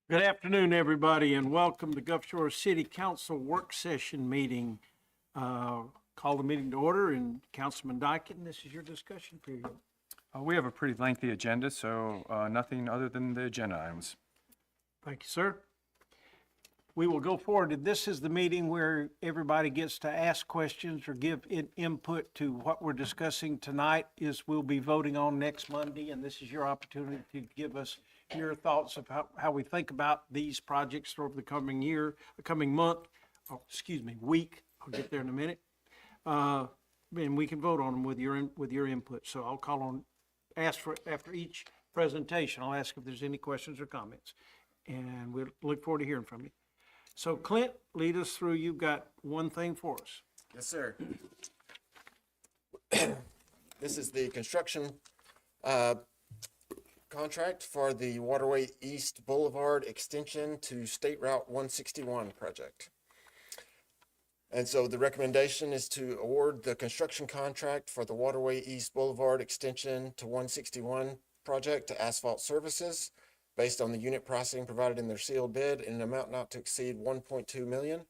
Good afternoon, everybody, and welcome to Gulf Shore City Council Work Session Meeting. Call the meeting to order, and Councilman Dyken, this is your discussion period. We have a pretty lengthy agenda, so nothing other than the agenda items. Thank you, sir. We will go forward. This is the meeting where everybody gets to ask questions or give input to what we're discussing tonight. We'll be voting on next Monday, and this is your opportunity to give us your thoughts of how we think about these projects over the coming year, the coming month, week. I'll get there in a minute. And we can vote on them with your input. So I'll ask for, after each presentation, I'll ask if there's any questions or comments. And we'll look forward to hearing from you. So Clint, lead us through. You've got one thing for us. Yes, sir. This is the construction contract for the Waterway East Boulevard extension to State Route 161 project. And so the recommendation is to award the construction contract for the Waterway East Boulevard extension to 161 project to Asphalt Services based on the unit pricing provided in their sealed bid in an amount not to exceed 1.2 million.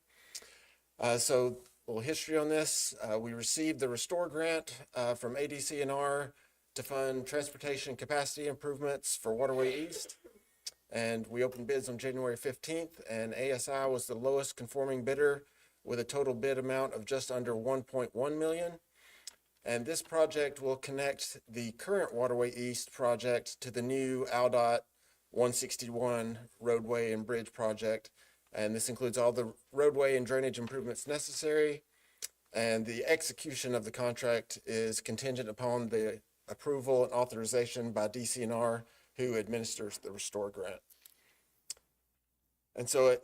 So a little history on this. We received the Restore grant from ADC&R to fund transportation capacity improvements for Waterway East. And we opened bids on January 15th, and ASI was the lowest conforming bidder with a total bid amount of just under 1.1 million. And this project will connect the current Waterway East project to the new AlDOT 161 roadway and bridge project. And this includes all the roadway and drainage improvements necessary. And the execution of the contract is contingent upon the approval and authorization by DCNR, who administers the Restore grant. And so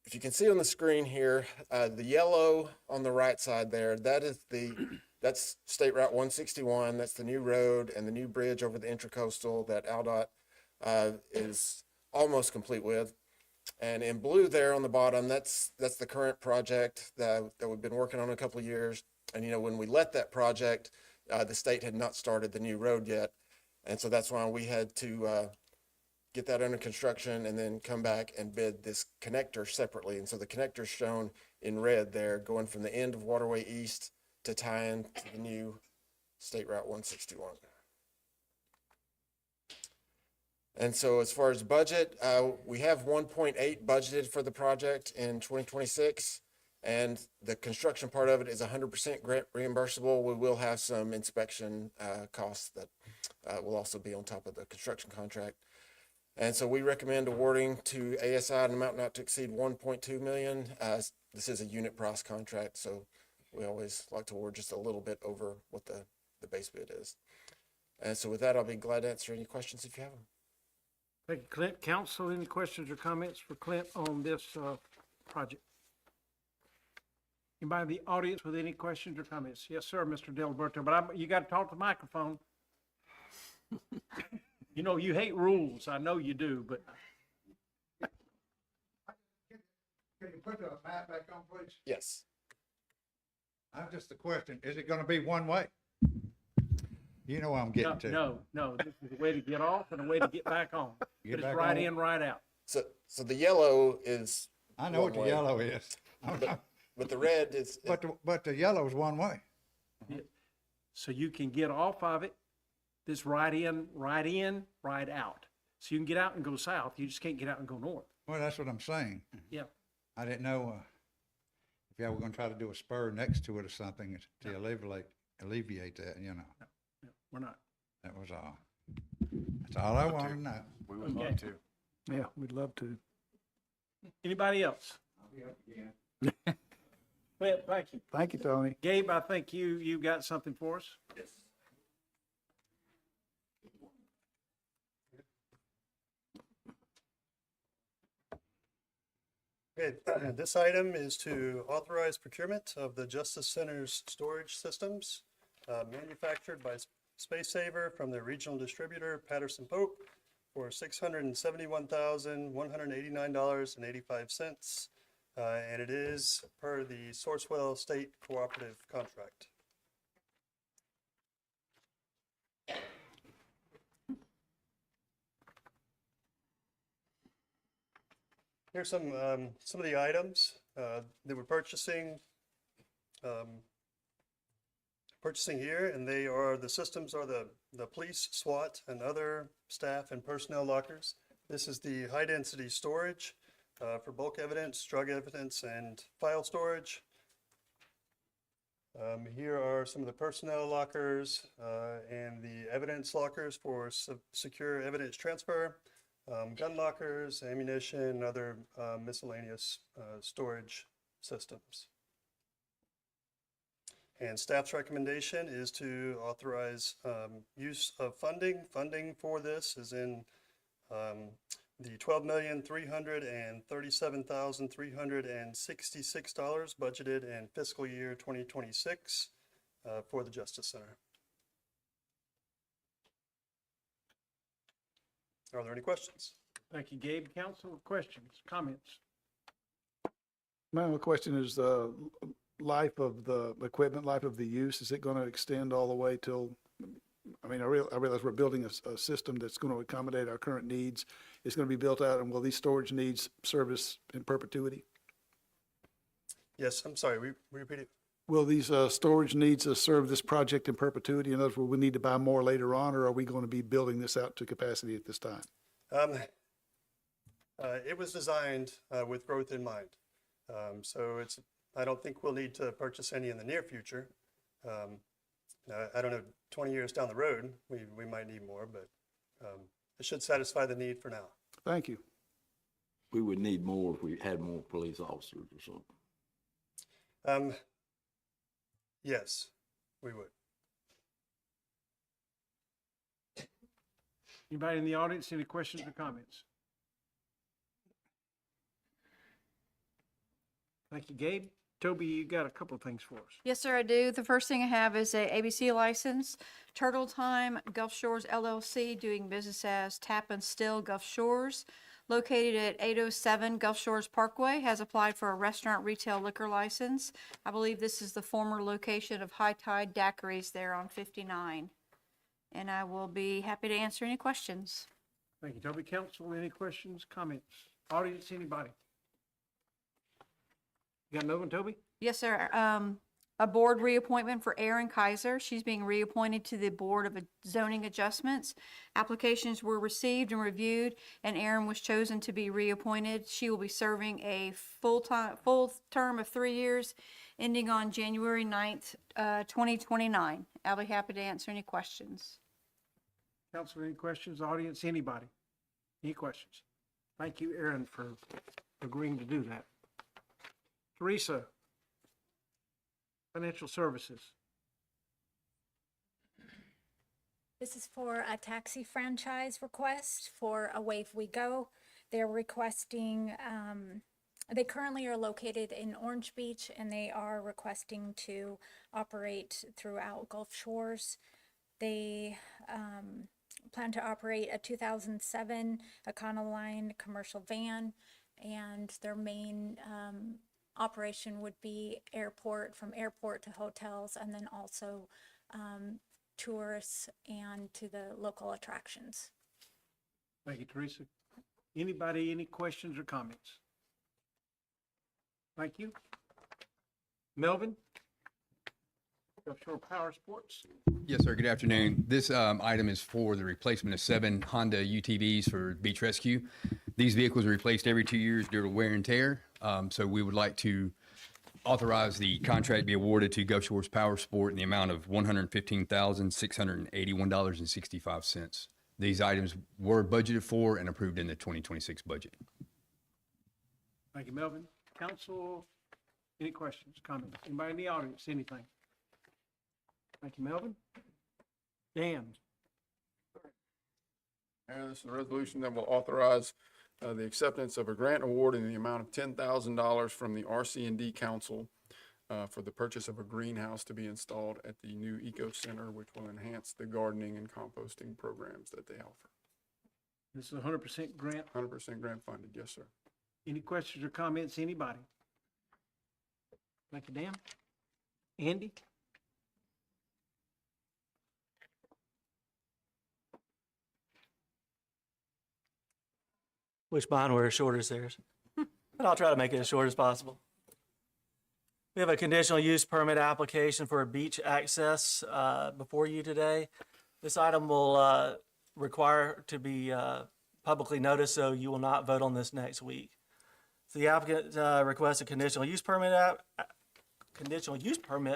if you can see on the screen here, the yellow on the right side there, that's State Route 161. That's the new road and the new bridge over the Intracoastal that AlDOT is almost complete with. And in blue there on the bottom, that's the current project that we've been working on a couple of years. And, you know, when we let that project, the state had not started the new road yet. And so that's why we had to get that under construction and then come back and bid this connector separately. And so the connector is shown in red there, going from the end of Waterway East to tie in to the new State Route 161. And so as far as budget, we have 1.8 budgeted for the project in 2026. And the construction part of it is 100% grant reimbursable. We will have some inspection costs that will also be on top of the construction contract. And so we recommend awarding to ASI an amount not to exceed 1.2 million. This is a unit price contract, so we always like to award just a little bit over what the base bid is. And so with that, I'll be glad to answer any questions if you have them. Thank you, Clint. Council, any questions or comments for Clint on this project? Anybody in the audience with any questions or comments? Yes, sir, Mr. Diliberto, but you got to talk to the microphone. You know, you hate rules. I know you do, but. Can you put the map back on, please? Yes. I've just a question. Is it gonna be one way? You know what I'm getting to. No, this is a way to get off and a way to get back on. But it's back right on. in, right out. So the yellow is I know what the one way, yellow is. but the red is But the yellow's one way. So you can get off of it, this right in, right out. So you can get out and go south, you just can't get out and go north. Well, that's what I'm saying. Yeah. I didn't know if y'all were gonna try to do a spur next to it or something to alleviate that, you know. No, we're not. That was all. That's all I wanted to know. We would love to. Yeah, we'd love to. Anybody else? I'll be up again. Well, thank you. Thank you, Tony. Gabe, I think you got something for us? yes. Okay, this item is to authorize procurement of the Justice Center's storage systems manufactured by Space Saver from their regional distributor Patterson Pope for $671,189.85. And it is per the Sourcewell State Cooperative Contract. Here's some of the items that we're purchasing here, and the systems are the police, SWAT, and other staff and personnel lockers. This is the high-density storage for bulk evidence, drug evidence, and file storage. Here are some of the personnel lockers and the evidence lockers for secure evidence transfer, gun lockers, ammunition, and other miscellaneous storage systems. And staff's recommendation is to authorize use of funding. Funding for this is in the $12,337,366 budgeted in fiscal year 2026 for the Justice Center. Are there any questions? Thank you, Gabe. Council, questions, comments? My only question is the life of the equipment, life of the use. Is it going to extend all the way till, I mean, I realize we're building a system that's going to accommodate our current needs. It's going to be built out, and will these storage needs service in perpetuity? Yes, I'm sorry, repeat it. Will these storage needs serve this project in perpetuity? In other words, will we need to buy more later on, or are we going to be building this out to capacity at this time? It was designed with growth in mind. So I don't think we'll need to purchase any in the near future. I don't know, 20 years down the road, we might need more, but it should satisfy the need for now. Thank you. We would need more if we had more police officers or something. Yes, we would. Anybody in the audience, any questions or comments? Thank you, Gabe. Toby, you got a couple of things for us. Yes, sir, I do. The first thing I have is a ABC license, Turtle Time Gulf Shores LLC, doing business as Tap and Still Gulf Shores, located at 807 Gulf Shores Parkway, has applied for a restaurant retail liquor license. I believe this is the former location of High Tide Daiquiris there on 59. And I will be happy to answer any questions. Thank you, Toby. Council, any questions, comments? Audience, anybody? You got another one, Toby? Yes, sir. A board reappointment for Erin Kaiser. She's being reappointed to the Board of Zoning Adjustments. Applications were received and reviewed, and Erin was chosen to be reappointed. She will be serving a full term of 3 years, ending on January 9th, 2029. I'll be happy to answer any questions. Council, any questions? Audience, anybody? Any questions? Thank you, Aaron, for agreeing to do that. Teresa, Financial Services. This is for a taxi franchise request for Away We Go. They're requesting, they currently are located in Orange Beach, and they are requesting to operate throughout Gulf Shores. They plan to operate a 2007 Econoline commercial van, and their main operation would be from airport to hotels, and then also tourists and to the local attractions. Thank you, Teresa. Anybody, any questions or comments? Thank you. Melvin? Gulf Shore Power Sports. Yes, sir. Good afternoon. This item is for the replacement of 7 Honda UTVs for beach rescue. These vehicles are replaced every 2 years due to wear and tear. So we would like to authorize the contract be awarded to Gulf Shores Power Sport in the amount of $115,681.65. These items were budgeted for and approved in the 2026 budget. Thank you, Melvin. Council, any questions, comments? Anybody in the audience, anything? Thank you, Melvin. Dan? And this is a resolution that will authorize the acceptance of a grant award in the amount of $10,000 from the RC&D Council for the purchase of a greenhouse to be installed at the new Eco Center, which will enhance the gardening and composting programs that they offer. This is 100% grant. 100% grant funded, yes, sir. Any questions or comments, anybody? Thank you, Dan. Andy? Wish mine were as short as theirs. but I'll try to make it as short as possible. We have a conditional use permit application for a beach access before you today. This item will require to be publicly noticed, so you will not vote on this next week. So the applicant requests a conditional use permit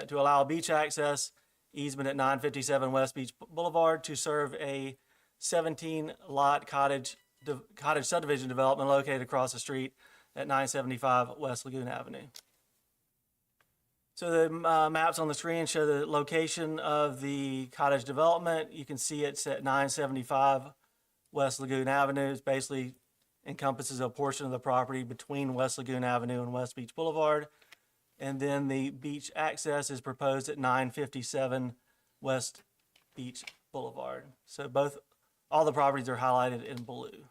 to allow beach access easement at 957 West Beach Boulevard to serve a 17-lot cottage subdivision development located across the street at 975 West Lagoon Avenue. So the maps on the screen show the location of the cottage development. You can see it's at 975 West Lagoon Avenue. It basically encompasses a portion of the property between West Lagoon Avenue and West Beach Boulevard. And then the beach access is proposed at 957 West Beach Boulevard. So all the properties are highlighted in blue.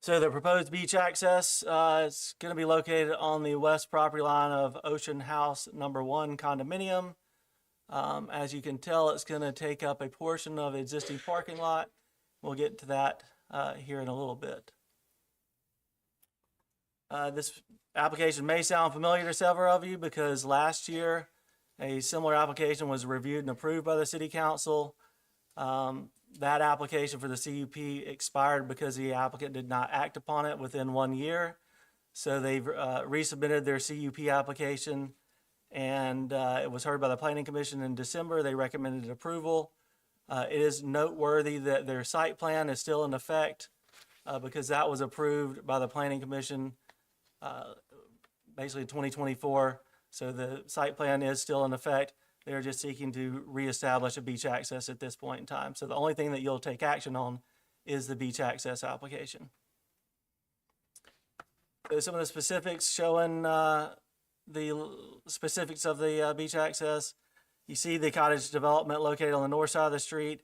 So the proposed beach access is going to be located on the west property line of Ocean House number 1 condominium. As you can tell, it's going to take up a portion of the existing parking lot. We'll get to that here in a little bit. This application may sound familiar to several of you because last year a similar application was reviewed and approved by the City Council. That application for the CUP expired because the applicant did not act upon it within 1 year. So they've resubmitted their CUP application, and it was heard by the Planning Commission in December. They recommended approval. It is noteworthy that their site plan is still in effect because that was approved by the Planning Commission basically in 2024. So the site plan is still in effect. They're just seeking to reestablish a beach access at this point in time. So the only thing that you'll take action on is the beach access application. So some of the specifics showing the specifics of the beach access. You see the cottage development located on the north side of the street.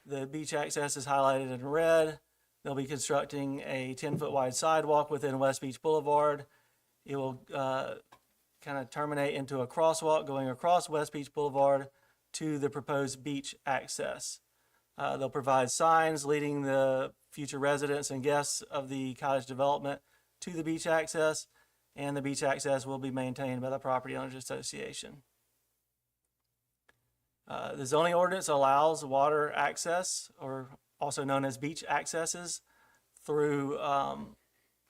The beach access is highlighted in red. They'll be constructing a 10-foot wide sidewalk within West Beach Boulevard. It will kind of terminate into a crosswalk going across West Beach Boulevard to the proposed beach access. They'll provide signs leading the future residents and guests of the cottage development to the beach access, and the beach access will be maintained by the Property Owners Association. The zoning ordinance allows water access, or also known as beach accesses, through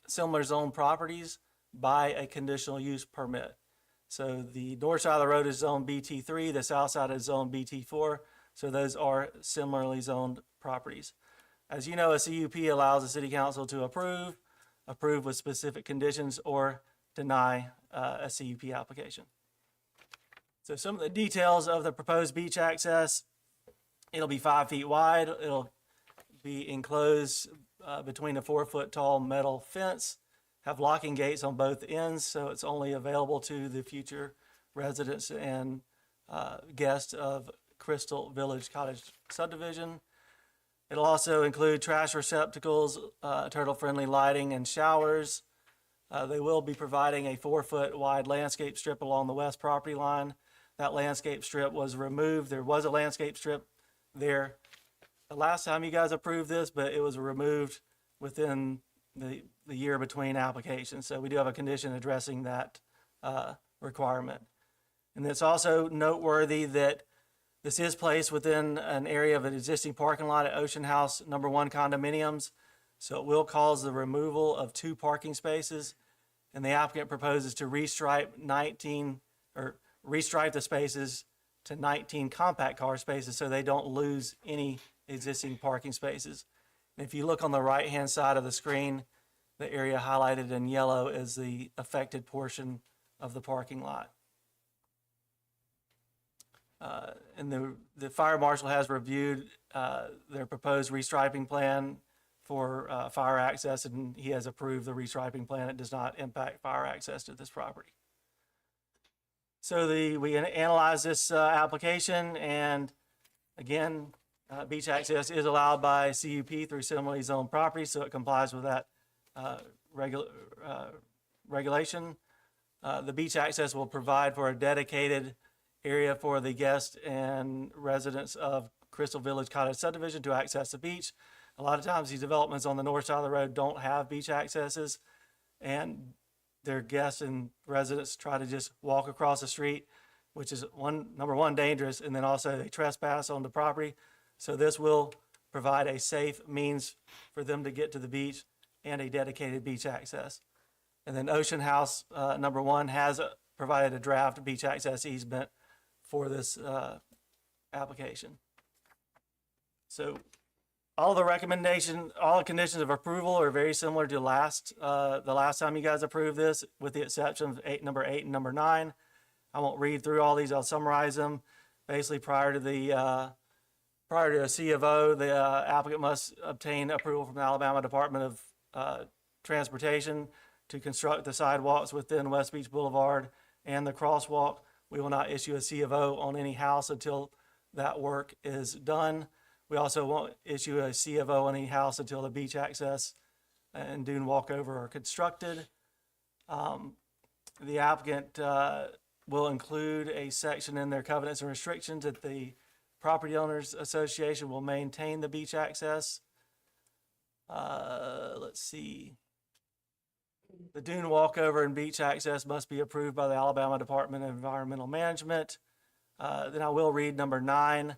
similar zone properties by a conditional use permit. So the north side of the road is zone BT3, the south side is zone BT4. So those are similarly zoned properties. As you know, a CUP allows the City Council to approve with specific conditions, or deny a CUP application. So some of the details of the proposed beach access: it'll be 5 feet wide. It'll be enclosed between a 4-foot tall metal fence, have locking gates on both ends, so it's only available to the future residents and guests of Crystal Village Cottage subdivision. It'll also include trash receptacles, turtle-friendly lighting, and showers. They will be providing a 4-foot wide landscape strip along the west property line. That landscape strip was removed. There was a landscape strip there the last time you guys approved this, but it was removed within the year between applications. So we do have a condition addressing that requirement. And it's also noteworthy that this is placed within an area of an existing parking lot at Ocean House number 1 condominiums. So it will cause the removal of 2 parking spaces. And the applicant proposes to restripe the spaces to 19 compact car spaces so they don't lose any existing parking spaces. And if you look on the right-hand side of the screen, the area highlighted in yellow is the affected portion of the parking lot. And the fire marshal has reviewed their proposed restriping plan for fire access, and he has approved the restriping plan. It does not impact fire access to this property. So we analyze this application, and again, beach access is allowed by CUP through similarly zoned properties, so it complies with that regulation. The beach access will provide for a dedicated area for the guests and residents of Crystal Village Cottage subdivision to access the beach. A lot of times these developments on the north side of the road don't have beach accesses, and their guests and residents try to just walk across the street, which is number one, dangerous, and then also they trespass on the property. So this will provide a safe means for them to get to the beach and a dedicated beach access. And then Ocean House, number one, has provided a draft beach access easement for this application. So all the conditions of approval are very similar to the last time you guys approved this, with the exception of number 8 and number 9. I won't read through all these, I'll summarize them. Basically, prior to a C of O, the applicant must obtain approval from the Alabama Department of Transportation to construct the sidewalks within West Beach Boulevard and the crosswalk. We will not issue a C of O on any house until that work is done. We also won't issue a C of O on any house until the beach access and dune walkover are constructed. The applicant will include a section in their covenants and restrictions that the Property Owners Association will maintain the beach access. Let's see. The dune walkover and beach access must be approved by the Alabama Department of Environmental Management. Then I will read number 9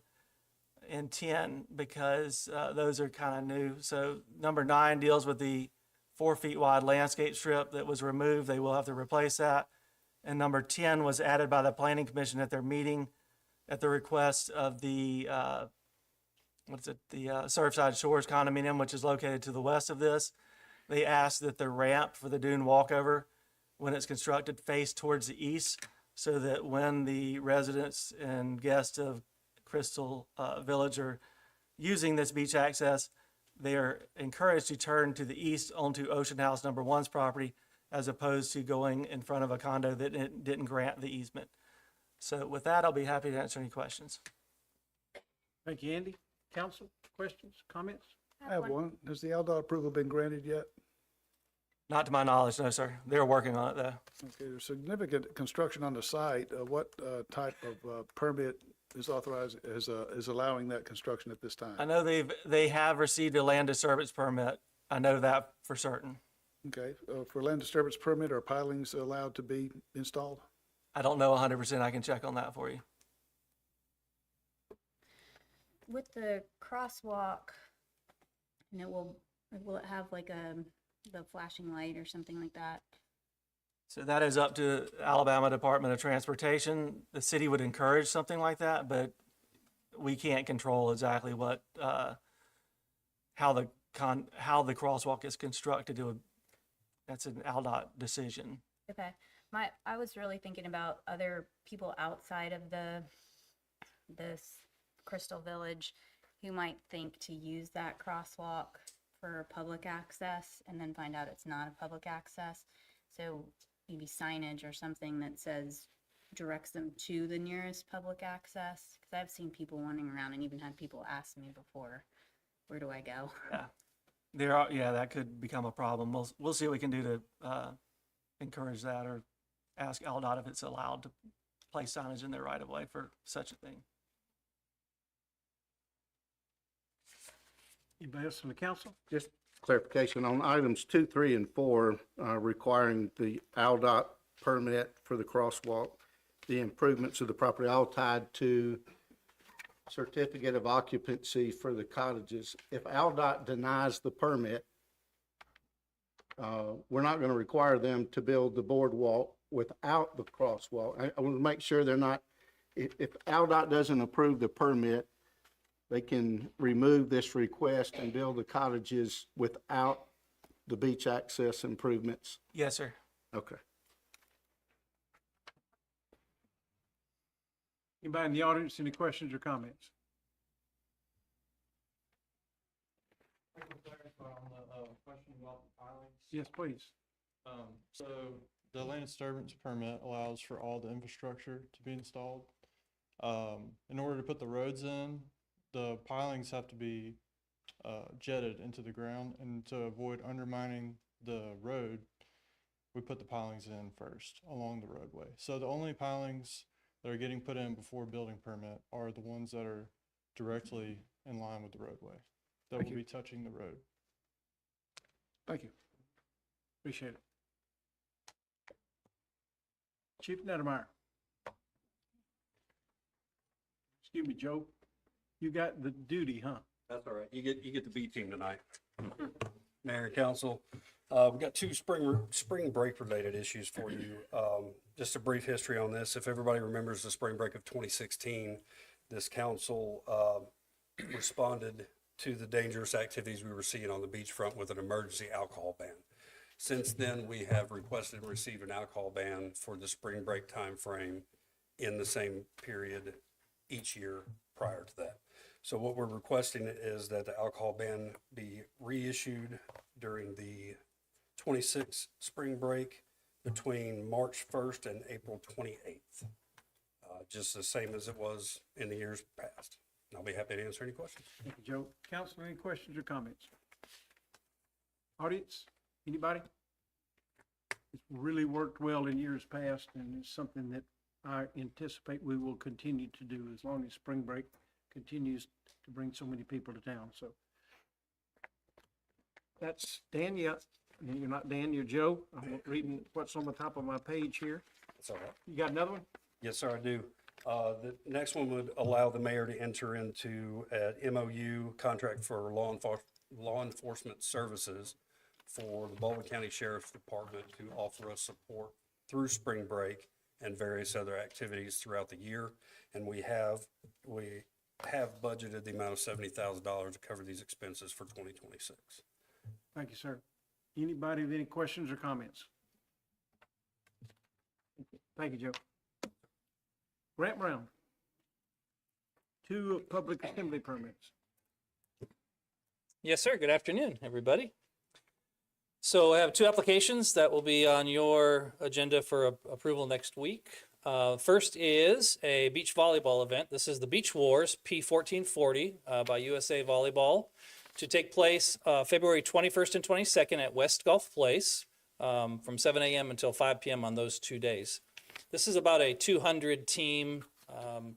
and 10 because those are kind of new. So number 9 deals with the 4 feet wide landscape strip that was removed. They will have to replace that. And number 10 was added by the Planning Commission at their meeting at the request of the Surfside Shores condominium, which is located to the west of this. They asked that the ramp for the dune walkover, when it's constructed, face towards the east, so that when the residents and guests of Crystal Village are using this beach access, they are encouraged to turn to the east onto Ocean House number 1's property, as opposed to going in front of a condo that didn't grant the easement. So with that, I'll be happy to answer any questions. Thank you, Andy. Council, questions, comments? I have one. Has the LDOT approval been granted yet? Not to my knowledge, no, sir. They're working on it, though. Okay, there's significant construction on the site. What type of permit is authorized, is allowing that construction at this time? I know they have received a land disturbance permit. I know that for certain. Okay, for land disturbance permit, are pilings allowed to be installed? I don't know 100%. I can check on that for you. With the crosswalk, and will it have like the flashing light or something like that? So that is up to Alabama Department of Transportation. The city would encourage something like that, but we can't control exactly what how the crosswalk is constructed. That's an ALDOT decision. Okay, I was really thinking about other people outside of this Crystal Village who might think to use that crosswalk for public access and then find out it's not a public access. So maybe signage or something that says, directs them to the nearest public access. Because I've seen people wandering around and even had people ask me before, where do I go? Yeah. That could become a problem. We'll see what we can do to encourage that, or ask ALDOT if it's allowed to place signage in their right of way for such a thing. Anybody else from the council? Just clarification on items 2, 3, and 4, requiring the ALDOT permit for the crosswalk, the improvements of the property, all tied to certificate of occupancy for the cottages. If ALDOT denies the permit, we're not going to require them to build the boardwalk without the crosswalk. I want to make sure they're not, if ALDOT doesn't approve the permit, they can remove this request and build the cottages without the beach access improvements. Yes, sir. Okay. Anybody in the audience, any questions or comments? I can clarify on the question about the pilings. Yes, please. So the land disturbance permit allows for all the infrastructure to be installed. In order to put the roads in, the pilings have to be jetted into the ground, and to avoid undermining the road, we put the pilings in first along the roadway. So the only pilings that are getting put in before building permit are the ones that are directly in line with the roadway. that Thank will you. be touching the road. Thank you. Appreciate it. Chief Nettlemeyer. Excuse me, Joe. You got the duty, huh? That's all right. You get the B team tonight. Mayor and council, we've got two spring break related issues for you. Just a brief history on this. If everybody remembers the spring break of 2016, this council responded to the dangerous activities we were seeing on the beachfront with an emergency alcohol ban. Since then, we have requested and received an alcohol ban for the spring break timeframe in the same period each year prior to that. So what we're requesting is that the alcohol ban be reissued during the 26th spring break between March 1st and April 28th. Just the same as it was in the years past. And I'll be happy to answer any questions. Thank you, Joe. Council, any questions or comments? Audience, anybody? It's really worked well in years past, and it's something that I anticipate we will continue to do as long as spring break continues to bring so many people to town, so. That's Dan, yeah, you're not Dan, you're Joe. I'm reading what's on the top of my page here. That's all right. You got another one? Yes, sir, I do. The next one would allow the mayor to enter into an MOU contract for law enforcement services for the Baldwin County Sheriff's Department to offer us support through spring break and various other activities throughout the year. And we have budgeted the amount of $70,000 to cover these expenses for 2026. Thank you, sir. Anybody with any questions or comments? Thank you, Joe. Grant Brown. 2 public assembly permits. Yes, sir. Good afternoon, everybody. So I have 2 applications that will be on your agenda for approval next week. First is a beach volleyball event. This is the Beach Wars P1440 by USA Volleyball to take place February 21st and 22nd at West Gulf Place from 7 a.m. until 5 p.m. on those 2 days. This is about a 200 team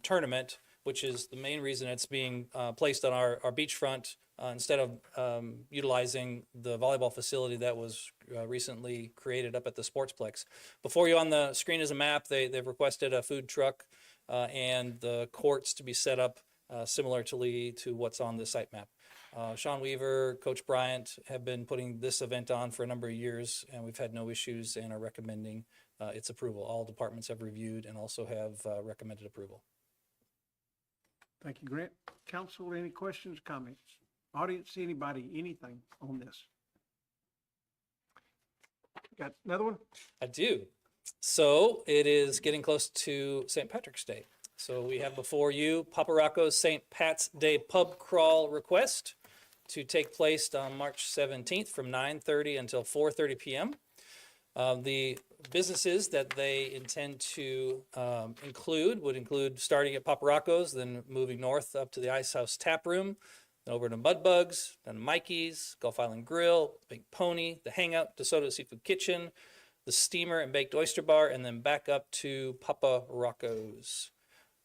tournament, which is the main reason it's being placed on our beachfront instead of utilizing the volleyball facility that was recently created up at the Sportsplex. Before you on the screen is a map. They've requested a food truck and the courts to be set up similarly to what's on the site map. Sean Weaver, Coach Bryant have been putting this event on for a number of years, and we've had no issues and are recommending its approval. All departments have reviewed and also have recommended approval. Thank you, Grant. Council, any questions, comments? Audience, anybody, anything on this? Got another one? I do. So it is getting close to St. Patrick's Day. So we have before you Papa Rocco's St. Pat's Day pub crawl request to take place on March 17th from 9:30 until 4:30 p.m. The businesses that they intend to would include starting at Papa Rocco's, then moving north up to the Ice House Tap Room, then over to Mudbugs, then Mikey's, Gulf Island Grill, Big Pony, the Hangout, DeSoto Seafood Kitchen, the Steamer and Baked Oyster Bar, and then back up to Papa Rocco's.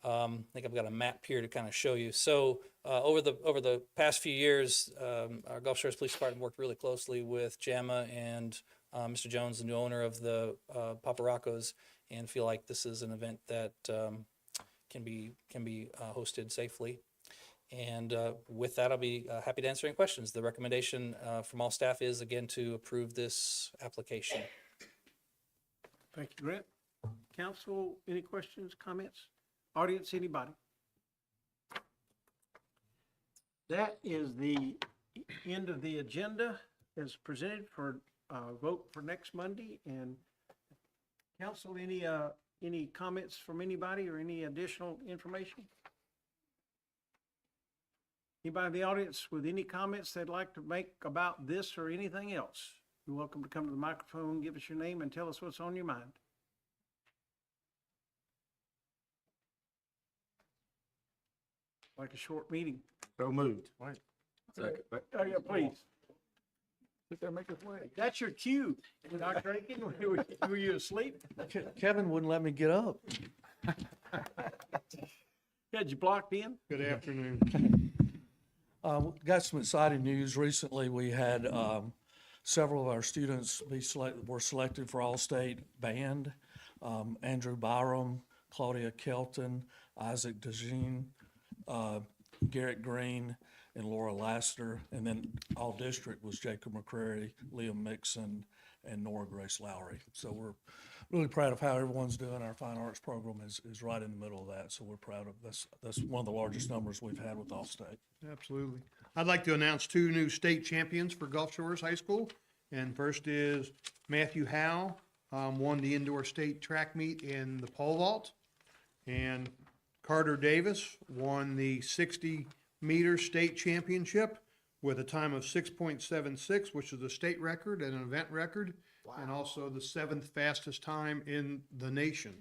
I think I've got a map here to kind of show you. So over the past few years, our Gulf Shores Police Department worked really closely with JAMA and Mr. Jones, the new owner of the Papa Rocco's, and feel like this is an event that can be hosted safely. And with that, I'll be happy to answer any questions. The recommendation from all staff is, again, to approve this application. Thank you, Grant. Council, any questions, comments? Audience, anybody? That is the end of the agenda as presented for vote for next Monday. And council, any comments from anybody or any additional information? Anybody in the audience with any comments they'd like to make about this or anything else? You're welcome to come to the microphone, give us your name, and tell us what's on your mind. Like a short meeting. So moved. Oh, yeah, please. Sit there, make us wait. That's your cue, Dr. Aiken. Were you asleep? Kevin wouldn't let me get up. Had you blocked in? Good afternoon. Got some exciting news. Recently, we had several of our students were selected for All-State Band. Andrew Byram, Claudia Kelton, Isaac DeJean, Garrett Green, and Laura Laster. And then All-District was Jacob McCrary, Liam Mixon, and Nora Grace Lowry. So we're really proud of how everyone's doing. Our fine arts program is right in the middle of that. So we're proud of this. That's one of the largest numbers we've had with All-State. Absolutely. I'd like to announce 2 new state champions for Gulf Shores High School. And first is Matthew Howe, won the indoor state track meet in the pole vault. And Carter Davis won the 60-meter state championship with a time of 6.76, which is a state record and an event record, and also the 7th fastest time in the nation.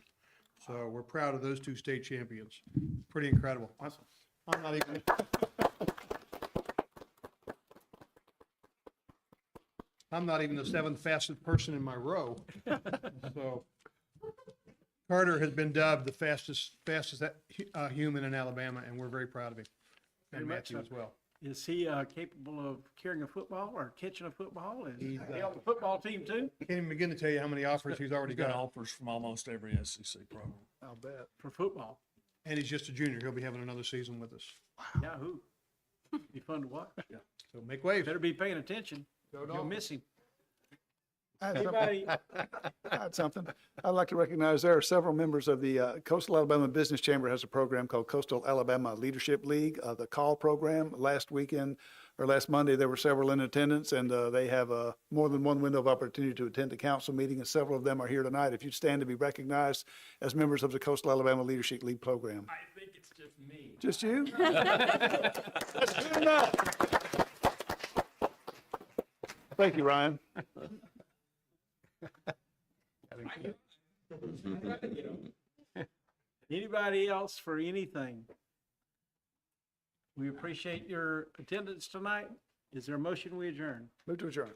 So we're proud of those 2 state champions. Pretty incredible. I'm not even. I'm not even the 7th fastest person in my row. So Carter has been dubbed the fastest human in Alabama, and we're very proud of him. And Matthew as well. Is he capable of carrying a football or catching a football? Is he He's, on the football team too? Can't even begin to tell you how many offers he's already We've got got. offers from almost every SEC program. I'll bet. For football? And he's just a junior. He'll be having another season with us. Yahoo. Be fun to watch. Yeah. So make waves. Better be paying attention. You'll Dolphins. miss him. I had Anybody? I had something. I'd like to recognize there are several members of the Coastal Alabama Business Chamber has a program called Coastal Alabama Leadership League, the CALL program. Last Monday, there were several in attendance, and they have more than one window of opportunity to attend a council meeting, and several of them are here tonight. If you'd stand to be recognized as members of the Coastal Alabama Leadership League program. I think it's just me. Just you? That's good enough. Thank you, Ryan. Anybody else for anything? We appreciate your attendance tonight. Is there a motion we adjourn? Move to adjourn.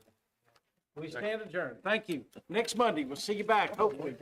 We stand adjourned. Thank you. Next Monday, we'll see you back, hopefully.